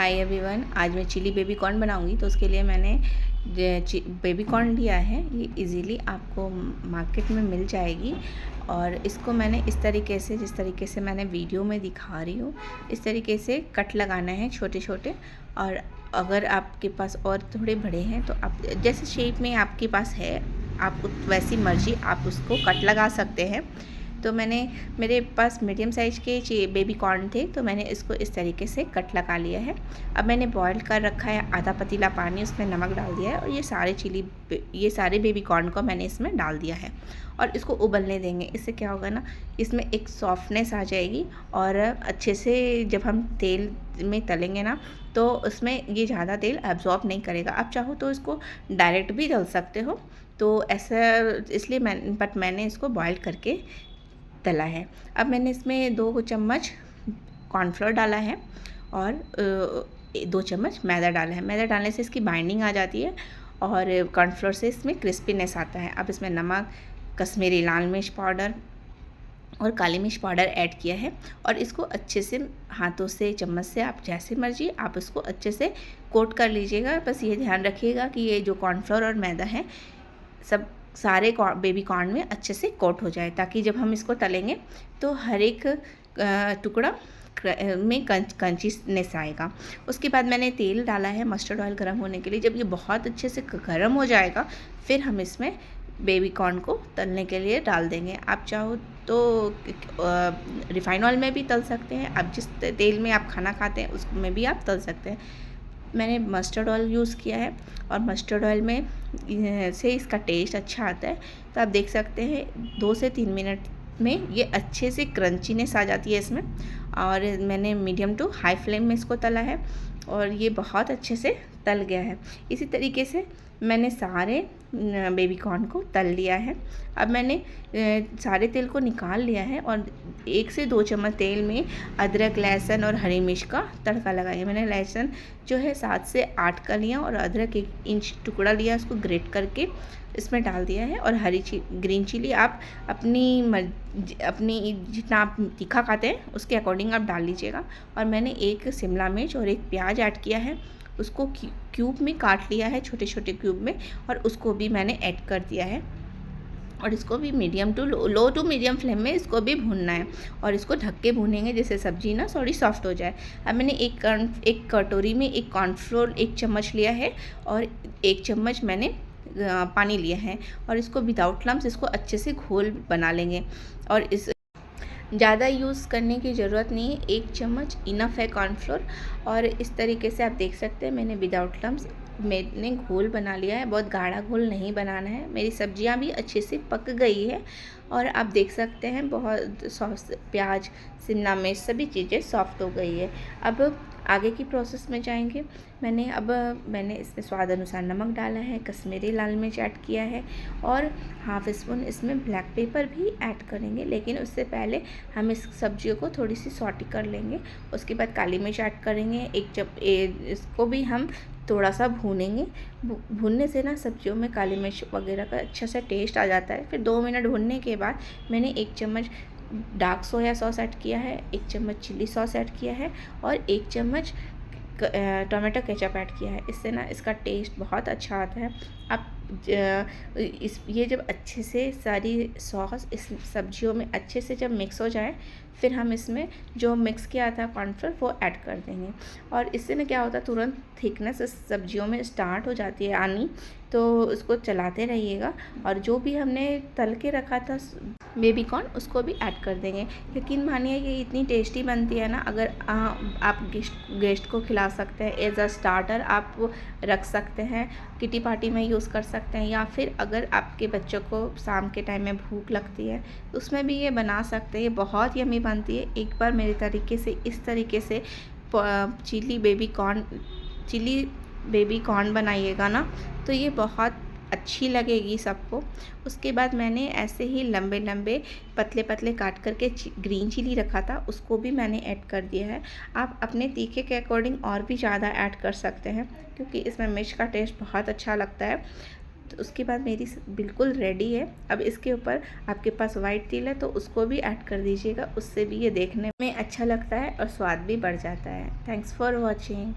Hi everyone, आज मैं chilli baby corn बनाऊंगी। तो उसके लिए मैंने बेबी कॉर्न लिया है। ये इजीली आपको मार्केट में मिल जाएगी और इसको मैंने इस तरीके से, जिस तरीके से मैंने वीडियो में दिखा रही हूँ, इस तरीके से कट लगाना है छोटे छोटे। और अगर आपके पास और थोड़े बड़े हैं तो आप जैसे शेप में आपके पास है, आपको वैसी मर्जी आप उसको कट लगा सकते हैं। तो मेरे पास मीडियम साइज़ के बेबी कॉर्न थे, तो मैंने इसको इस तरीके से कट लगा लिया है। अब मैंने बॉईल कर रखा है आधा पतीला पानी, उसमें नमक डाल दिया है और ये सारे बेबी कॉर्न को मैंने इसमें डाल दिया है और इसको उबलने देंगे। इससे क्या होगा ना, इसमें एक सॉफ्टनेस आ जाएगी और अच्छे से जब हम तेल में तलेंगे ना, तो उसमें ये ज़्यादा तेल एब्जॉर्ब नहीं करेगा। आप चाहो तो इसको डायरेक्ट भी तल सकते हो, तो ऐसा इसलिए मैंने इसको बॉईल करके तला है। अब मैंने इसमें 2 चम्मच कॉर्नफ्लोर डाला है और 2 चम्मच मैदा डाला है। मैदा डालने से इसकी बाइंडिंग आ जाती है और कॉर्नफ्लोर से इसमें क्रिस्पीनेस आता है। अब इसमें नमक, कश्मीरी लाल मिर्च पाउडर और काली मिर्च पाउडर ऐड किया है और इसको अच्छे से हाथों से, चम्मच से, आप जैसे मर्जी आप इसको अच्छे से कोट कर लीजिएगा। बस ये ध्यान रखिएगा कि ये जो कॉर्नफ्लोर और मैदा है सब सारे बेबी कॉर्न में अच्छे से कोट हो जाए, ताकि जब हम इसको तलेंगे तो हर एक टुकड़ा में कंचीनेस आएगा। उसके बाद मैंने तेल डाला है मस्टर्ड ऑयल गर्म होने के लिए। जब ये बहुत अच्छे से गर्म हो जाएगा फिर हम इसमें बेबी कॉर्न को तलने के लिए डाल देंगे। आप चाहो तो रिफाइंड ऑयल में भी तल सकते हैं, आप जिस तेल में आप खाना खाते हैं उसमें भी आप तल सकते हैं। मैंने मस्टर्ड ऑयल यूज़ किया है और मस्टर्ड ऑयल में से इसका टेस्ट अच्छा आता है। तो आप देख सकते हैं 2 से 3 मिनट में ये अच्छे से क्रंचीनेस आ जाती है इसमें। और मैंने मीडियम टू हाई फ्लेम में इसको तला है और ये बहुत अच्छे से तल गया है। इसी तरीके से मैंने सारे बेबी कॉर्न को तल लिया है। अब मैंने सारे तेल को निकाल लिया है और 1 से 2 चम्मच तेल में अदरक, लहसुन और हरी मिर्च का तड़का लगाया। मैंने लहसुन जो है 7 से 8 का लिया और अदरक 1 इंच टुकड़ा लिया, उसको ग्रेट करके इसमें डाल दिया है। और ग्रीन चिली आप अपनी जितना आप तीखा खाते हैं उसके अकॉर्डिंग आप डाल लीजिएगा। और मैंने 1 शिमला मिर्च और 1 प्याज ऐड किया है, उसको क्यूब में काट लिया है, छोटे छोटे क्यूब में, और उसको भी मैंने ऐड कर दिया है। और इसको भी medium to low to medium flame में इसको भी भूनना है और इसको ढक के भूनेंगे जिससे सब्जी ना थोड़ी सॉफ्ट हो जाए। अब मैंने एक कटोरी में 1 कॉर्नफ्लोर 1 चम्मच लिया है और 1 चम्मच मैंने पानी लिया है और इसको विदाउट लम्स इसको अच्छे से घोल बना लेंगे। और इस ज़्यादा यूज़ करने की ज़रूरत नहीं है, 1 चम्मच इनफ है कॉर्नफ्लोर। और इस तरीके से आप देख सकते हैं मैंने विदाउट लम्स मैंने घोल बना लिया है। बहुत गाढ़ा घोल नहीं बनाना है। मेरी सब्जियां भी अच्छे से पक गई है और आप देख सकते हैं बहुत सॉफ्ट, प्याज, शिमला मिर्च सभी चीज़ें सॉफ्ट हो गई है। अब आगे की प्रोसेस में जाएंगे। मैंने इसमें स्वाद अनुसार नमक डाला है, कश्मीरी लाल मिर्च ऐड किया है और हाफ स्पून इसमें ब्लैक पेपर भी ऐड करेंगे। लेकिन उससे पहले हम इस सब्जियों को थोड़ी सी सॉटी कर लेंगे। उसके बाद काली मिर्च ऐड करेंगे। इसको भी हम थोड़ा सा भूनेंगे। भूनने से ना सब्जियों में काली मिर्च वगैरह का अच्छा सा टेस्ट आ जाता है। फिर 2 मिनट भूनने के बाद मैंने 1 चम्मच डार्क सोया सॉस ऐड किया है, 1 चम्मच चिली सॉस ऐड किया है और 1 चम्मच टोमेटो केचप ऐड किया है। इससे ना इसका टेस्ट बहुत अच्छा आता है। आप ये जब अच्छे से सारी सॉस इस सब्जियों में अच्छे से जब मिक्स हो जाए फिर हम इसमें जो मिक्स किया था कॉर्नफ्लोर वो ऐड कर देंगे। और इससे ना क्या होता है, तुरंत थिकनेस इस सब्जियों में स्टार्ट हो जाती है आनी, तो उसको चलाते रहिएगा। और जो भी हमने तल के रखा था बेबी कॉर्न उसको भी ऐड कर देंगे। यकीन मानिए ये इतनी टेस्टी बनती है ना, अगर आप गेस्ट को खिला सकते हैं, एज अ स्टार्टर आप रख सकते हैं, किटी पार्टी में यूज़ कर सकते हैं, या फिर अगर आपके बच्चों को शाम के टाइम में भूख लगती है उसमें भी ये बना सकते हैं। ये बहुत यम्मी बनती है। एक बार मेरे तरीके से इस तरीके से चिली बेबी कॉर्न बनाइएगा ना तो ये बहुत अच्छी लगेगी सबको। उसके बाद मैंने ऐसे ही लंबे लंबे पतले पतले काट करके ग्रीन चिली रखा था, उसको भी मैंने ऐड कर दिया है। आप अपने तीखे के अकॉर्डिंग और भी ज़्यादा ऐड कर सकते हैं क्योंकि इसमें मिर्च का टेस्ट बहुत अच्छा लगता है। तो उसके बाद मेरी बिल्कुल रेडी है। अब इसके ऊपर आपके पास वाइट तिल है तो उसको भी ऐड कर दीजिएगा, उससे भी ये देखने में अच्छा लगता है और स्वाद भी बढ़ जाता है। Thanks for watching.